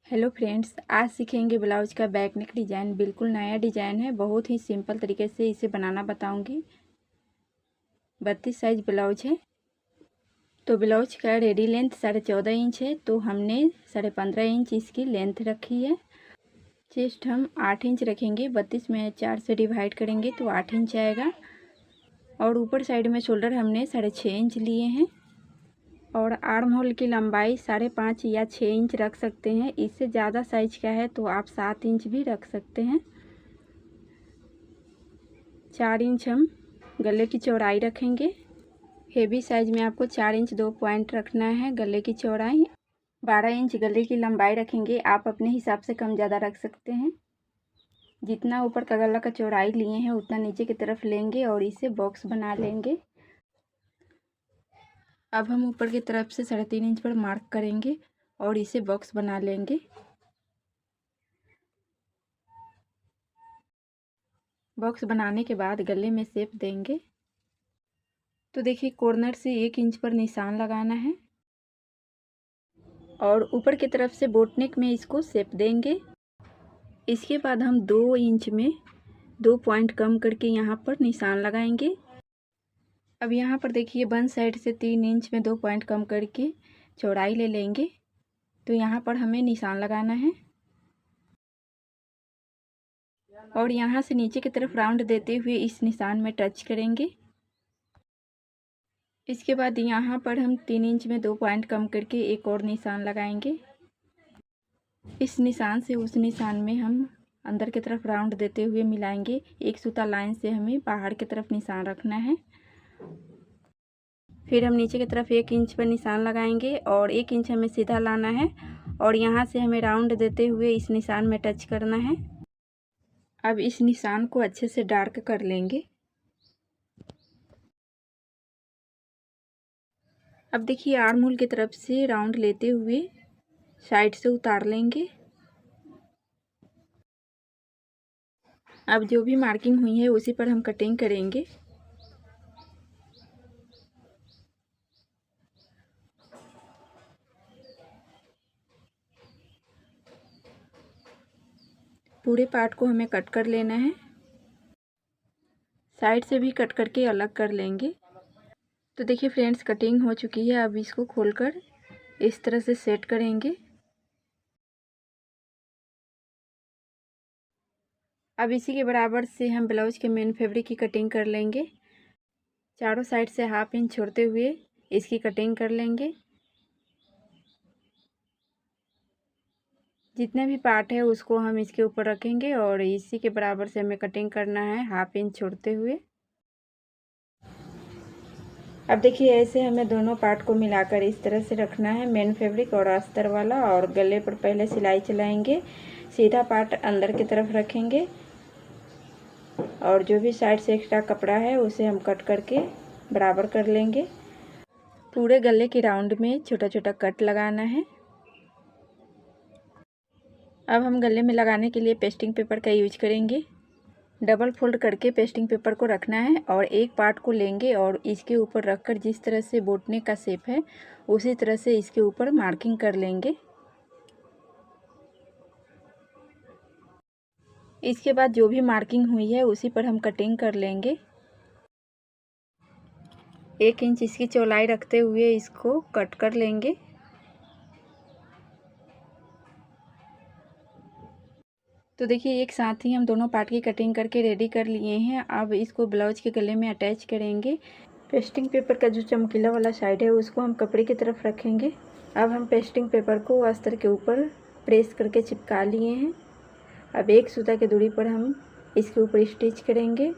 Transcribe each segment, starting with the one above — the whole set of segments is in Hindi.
हेलो फ्रेंड्स, आज सीखेंगे ब्लाउज का बैक नेक डिज़ाइन। बिल्कुल नया डिज़ाइन है, बहुत ही सिंपल तरीके से इसे बनाना बताऊंगी। 32 साइज ब्लाउज है। तो ब्लाउज का रेडी लेंथ 14.5 इंच है, तो हमने 15.5 इंच इसकी लेंथ रखी है। चेस्ट हम 8 इंच रखेंगे। 32 में 4 से डिवाइड करेंगे तो 8 इंच आएगा। और ऊपर साइड में शोल्डर हमने 6.5 इंच लिए हैं। और आर्म होल की लंबाई 5.5 या 6 इंच रख सकते हैं। इससे ज़्यादा साइज का है तो आप 7 इंच भी रख सकते हैं। 4 इंच हम गले की चौड़ाई रखेंगे। हेवी साइज में आपको 4 इंच 2 पॉइंट रखना है गले की चौड़ाई। 12 इंच गले की लंबाई रखेंगे। आप अपने हिसाब से कम ज़्यादा रख सकते हैं। जितना ऊपर का गला का चौड़ाई लिए हैं उतना नीचे की तरफ लेंगे और इसे बॉक्स बना लेंगे। अब हम ऊपर की तरफ से 3.5 इंच पर मार्क करेंगे और इसे बॉक्स बना लेंगे। बॉक्स बनाने के बाद गले में शेप देंगे। तो देखिए, कॉर्नर से 1 इंच पर निशान लगाना है और ऊपर की तरफ से बोट नेक में इसको शेप देंगे। इसके बाद हम 2 इंच में 2 पॉइंट कम करके यहाँ पर निशान लगाएंगे। अब यहाँ पर देखिए, वन साइड से 3 इंच में 2 पॉइंट कम करके चौड़ाई ले लेंगे। तो यहाँ पर हमें निशान लगाना है और यहाँ से नीचे की तरफ राउंड देते हुए इस निशान में टच करेंगे। इसके बाद यहाँ पर हम 3 इंच में 2 पॉइंट कम करके एक और निशान लगाएंगे। इस निशान से उस निशान में हम अंदर की तरफ राउंड देते हुए मिलाएंगे। एक सूता लाइन से हमें बाहर की तरफ निशान रखना है। फिर हम नीचे की तरफ 1 इंच पर निशान लगाएंगे और 1 इंच हमें सीधा लाना है और यहाँ से हमें राउंड देते हुए इस निशान में टच करना है। अब इस निशान को अच्छे से डार्क कर लेंगे। अब देखिए, आर्म होल की तरफ से राउंड लेते हुए साइड से उतार लेंगे। अब जो भी मार्किंग हुई है उसी पर हम कटिंग करेंगे। पूरे पार्ट को हमें कट कर लेना है। साइड से भी कट करके अलग कर लेंगे। तो देखिए फ्रेंड्स, कटिंग हो चुकी है। अब इसको खोलकर इस तरह से सेट करेंगे। अब इसी के बराबर से हम ब्लाउज के मेन फैब्रिक की कटिंग कर लेंगे। चारों साइड से 1/2 इंच छोड़ते हुए इसकी कटिंग कर लेंगे। जितने भी पार्ट है उसको हम इसके ऊपर रखेंगे और इसी के बराबर से हमें कटिंग करना है 1/2 इंच छोड़ते हुए। अब देखिए, ऐसे हमें दोनों पार्ट को मिलाकर इस तरह से रखना है, मेन फैब्रिक और अस्तर वाला। और गले पर पहले सिलाई चलाएंगे। सीधा पार्ट अंदर की तरफ रखेंगे और जो भी साइड से एक्स्ट्रा कपड़ा है उसे हम कट करके बराबर कर लेंगे। पूरे गले की राउंड में छोटा छोटा कट लगाना है। अब हम गले में लगाने के लिए पेस्टिंग पेपर का यूज करेंगे। डबल फोल्ड करके पेस्टिंग पेपर को रखना है और एक पार्ट को लेंगे और इसके ऊपर रखकर जिस तरह से बोटने का शेप है उसी तरह से इसके ऊपर मार्किंग कर लेंगे। इसके बाद जो भी मार्किंग हुई है उसी पर हम कटिंग कर लेंगे। 1 इंच इसकी चौड़ाई रखते हुए इसको कट कर लेंगे। तो देखिए, एक साथ ही हम दोनों पार्ट की कटिंग करके रेडी कर लिए हैं। अब इसको ब्लाउज के गले में अटैच करेंगे। पेस्टिंग पेपर का जो चमकीला वाला साइड है उसको हम कपड़े की तरफ रखेंगे। अब हम पेस्टिंग पेपर को अस्तर के ऊपर प्रेस करके चिपका लिए हैं। अब एक सूता की दूरी पर हम इसके ऊपर स्टिच करेंगे।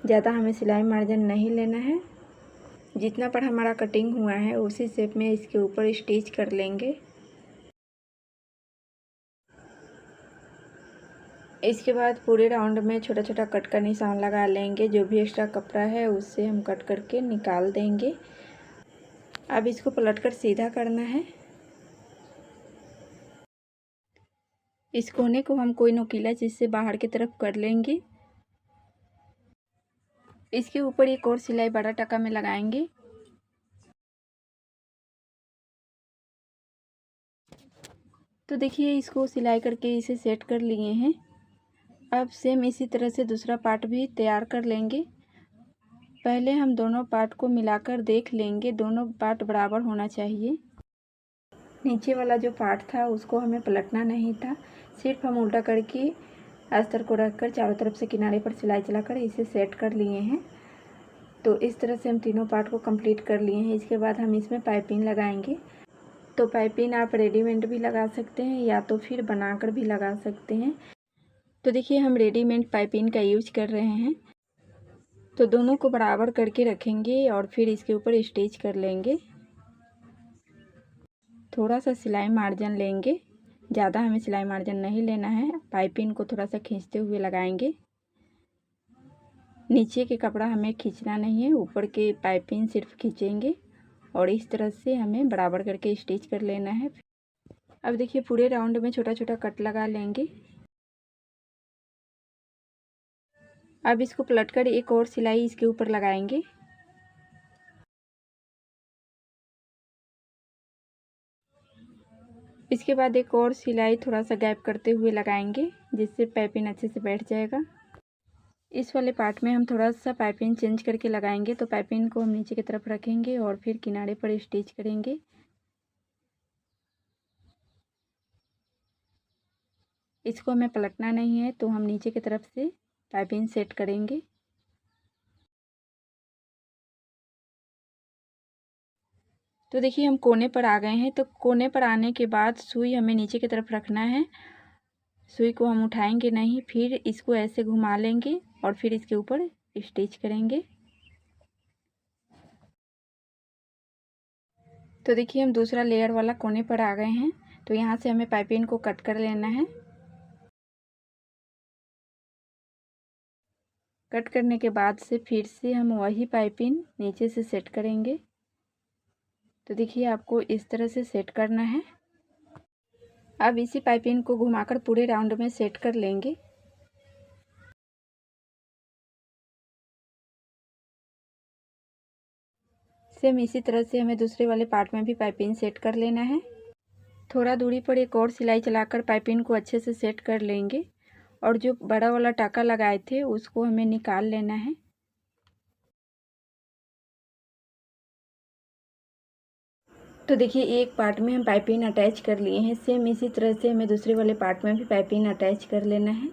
ज़्यादा हमें सिलाई मार्जिन नहीं लेना है। जितना पर हमारा कटिंग हुआ है उसी शेप में इसके ऊपर स्टिच कर लेंगे। इसके बाद पूरे राउंड में छोटा छोटा कट का निशान लगा लेंगे। जो भी एक्स्ट्रा कपड़ा है उससे हम कट करके निकाल देंगे। अब इसको पलटकर सीधा करना है। इस कोने को हम कोई नुकीला चीज़ से बाहर की तरफ कर लेंगे। इसके ऊपर एक और सिलाई बड़ा टका में लगाएंगे। तो देखिए इसको सिलाई करके इसे सेट कर लिए हैं। अब सेम इसी तरह से दूसरा पार्ट भी तैयार कर लेंगे। पहले हम दोनों पार्ट को मिलाकर देख लेंगे, दोनों पार्ट बराबर होना चाहिए। नीचे वाला जो पार्ट था उसको हमें पलटना नहीं था, सिर्फ हम उल्टा करके अस्तर को रखकर चारों तरफ से किनारे पर सिलाई चलाकर इसे सेट कर लिए हैं। तो इस तरह से हम तीनों पार्ट को कंप्लीट कर लिए हैं। इसके बाद हम इसमें पाइपिंग लगाएंगे। तो पाइपिंग आप रेडीमेड भी लगा सकते हैं या तो फिर बनाकर भी लगा सकते हैं। तो देखिए हम रेडीमेड पाइपिंग का यूज कर रहे हैं। तो दोनों को बराबर करके रखेंगे और फिर इसके ऊपर स्टिच कर लेंगे। थोड़ा सा सिलाई मार्जिन लेंगे, ज़्यादा हमें सिलाई मार्जिन नहीं लेना है। पाइपिंग को थोड़ा सा खींचते हुए लगाएंगे। नीचे के कपड़ा हमें खींचना नहीं है, ऊपर के पाइपिंग सिर्फ खींचेंगे और इस तरह से हमें बराबर करके स्टिच कर लेना है। अब देखिए पूरे राउंड में छोटा छोटा कट लगा लेंगे। अब इसको पलटकर एक और सिलाई इसके ऊपर लगाएंगे। इसके बाद एक और सिलाई थोड़ा सा गैप करते हुए लगाएंगे, जिससे पाइपिंग अच्छे से बैठ जाएगा। इस वाले पार्ट में हम थोड़ा सा पाइपिंग चेंज करके लगाएंगे। तो पाइपिंग को हम नीचे की तरफ रखेंगे और फिर किनारे पर स्टिच करेंगे। इसको हमें पलटना नहीं है, तो हम नीचे की तरफ से पाइपिंग सेट करेंगे। तो देखिए हम कोने पर आ गए हैं। तो कोने पर आने के बाद सुई हमें नीचे की तरफ रखना है। सुई को हम उठाएंगे नहीं, फिर इसको ऐसे घुमा लेंगे और फिर इसके ऊपर स्टिच करेंगे। तो देखिए हम दूसरा लेयर वाला कोने पर आ गए हैं। तो यहाँ से हमें पाइपिंग को कट कर लेना है। कट करने के बाद से फिर से हम वही पाइपिंग नीचे से सेट करेंगे। तो देखिए आपको इस तरह से सेट करना है। अब इसी पाइपिंग को घुमाकर पूरे राउंड में सेट कर लेंगे। सेम इसी तरह से हमें दूसरे वाले पार्ट में भी पाइपिंग सेट कर लेना है। थोड़ा दूरी पर एक और सिलाई चलाकर पाइपिंग को अच्छे से सेट कर लेंगे और जो बड़ा वाला टाका लगाए थे उसको हमें निकाल लेना है। तो देखिए एक पार्ट में हम पाइपिंग अटैच कर लिए हैं। सेम इसी तरह से हमें दूसरे वाले पार्ट में भी पाइपिंग अटैच कर लेना है।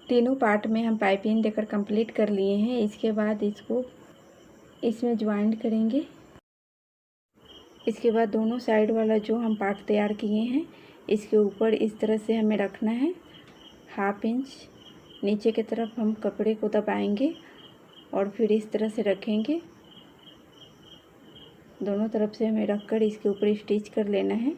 तीनों पार्ट में हम पाइपिंग देकर कंप्लीट कर लिए हैं। इसके बाद इसको इसमें ज्वाइंट करेंगे। इसके बाद दोनों साइड वाला जो हम पार्ट तैयार किए हैं इसके ऊपर इस तरह से हमें रखना है। 1/2 इंच नीचे की तरफ हम कपड़े को दबाएंगे और फिर इस तरह से रखेंगे। दोनों तरफ से हमें रखकर इसके ऊपर स्टिच कर लेना है।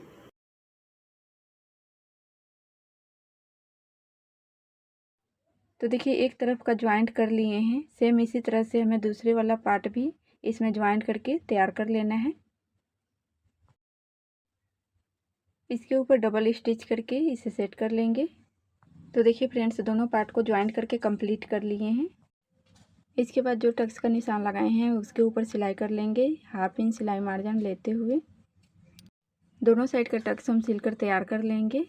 तो देखिए एक तरफ का ज्वाइंट कर लिए हैं। सेम इसी तरह से हमें दूसरे वाला पार्ट भी इसमें ज्वाइंट करके तैयार कर लेना है। इसके ऊपर डबल स्टिच करके इसे सेट कर लेंगे। तो देखिए फ्रेंड्स दोनों पार्ट को ज्वाइंट करके कंप्लीट कर लिए हैं। इसके बाद जो टक्स का निशान लगाए हैं उसके ऊपर सिलाई कर लेंगे। 1/2 इंच सिलाई मार्जिन लेते हुए दोनों साइड का टक्स हम सिलकर तैयार कर लेंगे।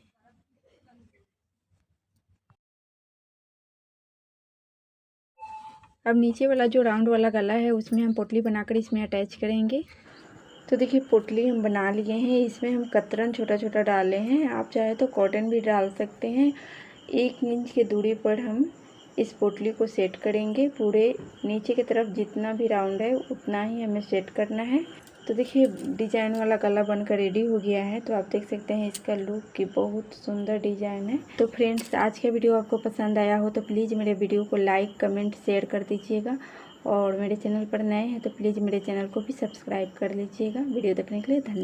अब नीचे वाला जो राउंड वाला गला है उसमें हम पोटली बनाकर इसमें अटैच करेंगे। तो देखिए पोटली हम बना लिए हैं। इसमें हम कतरन छोटा छोटा डाले हैं, आप चाहे तो कॉटन भी डाल सकते हैं। 1 इंच की दूरी पर हम इस पोटली को सेट करेंगे। पूरे नीचे की तरफ जितना भी राउंड है उतना ही हमें सेट करना है। तो देखिए डिजाइन वाला गला बनकर रेडी हो गया है। तो आप देख सकते हैं इसका लुक की बहुत सुंदर डिजाइन है। तो फ्रेंड्स आज का वीडियो आपको पसंद आया हो तो प्लीज़ मेरे वीडियो को लाइक कमेंट शेयर कर दीजिएगा और मेरे चैनल पर नए हैं तो प्लीज़ मेरे चैनल को भी सब्सक्राइब कर लीजिएगा। वीडियो देखने के लिए धन्यवाद।